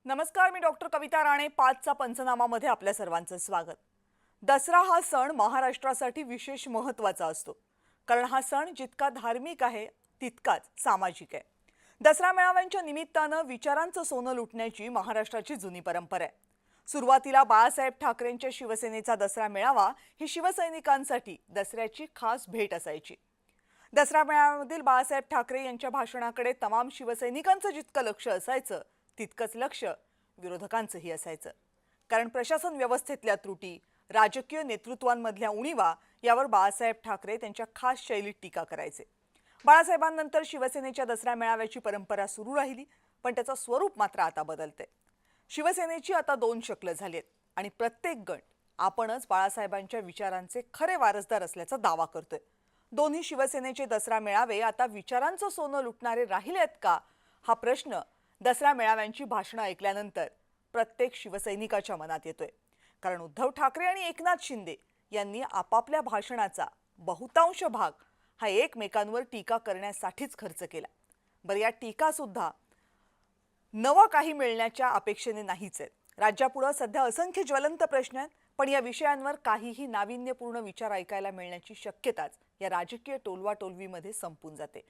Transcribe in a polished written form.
नमस्कार, मी डॉक्टर कविता राणे. 5चा पंचनामामध्ये आपल्या सर्वांचं स्वागत. दसरा हा सण महाराष्ट्रासाठी विशेष महत्त्वाचा असतो, कारण हा सण जितका धार्मिक आहे तितकाच सामाजिक आहे. दसरा मेळाव्यांच्या निमित्तानं विचारांचं सोनं लुटण्याची महाराष्ट्राची जुनी परंपरा आहे. सुरुवातीला बाळासाहेब ठाकरेंच्या शिवसेनेचा दसरा मेळावा ही शिवसैनिकांसाठी दसऱ्याची खास भेट असायची. दसरा मेळाव्यामधील बाळासाहेब ठाकरे यांच्या भाषणाकडे तमाम शिवसैनिकांचं जितकं लक्ष असायचं तितकंच लक्ष विरोधकांचंही असायचं. कारण प्रशासन व्यवस्थेतल्या त्रुटी, राजकीय नेतृत्वांमधल्या उणीवा यावर बाळासाहेब ठाकरे त्यांच्या खास शैलीत टीका करायचे. बाळासाहेबांनंतर शिवसेनेच्या दसरा मेळाव्याची परंपरा सुरू राहिली, पण त्याचं स्वरूप मात्र आता बदलतंय. शिवसेनेची आता 2 शकलं झालीत आणि प्रत्येक गट आपणच बाळासाहेबांच्या विचारांचे खरे वारसदार असल्याचा दावा करतोय. दोन्ही शिवसेनेचे दसरा मेळावे आता विचारांचं सोनं लुटणारे राहिलेत का, हा प्रश्न दसरा मेळाव्यांची भाषणं ऐकल्यानंतर प्रत्येक शिवसैनिकाच्या मनात येतोय. कारण उद्धव ठाकरे आणि एकनाथ शिंदे यांनी आपापल्या भाषणाचा बहुतांश भाग हा एकमेकांवर टीका करण्यासाठीच खर्च केला. बरं, या टीका सुद्धा नवं काही मिळण्याच्या अपेक्षेने नाहीच आहेत. राज्यापुढे सध्या असंख्य ज्वलंत प्रश्न आहेत, पण या विषयांवर काहीही नाविन्यपूर्ण विचार ऐकायला मिळण्याची शक्यताच या राजकीय टोलवाटोलवीमध्ये संपून जाते.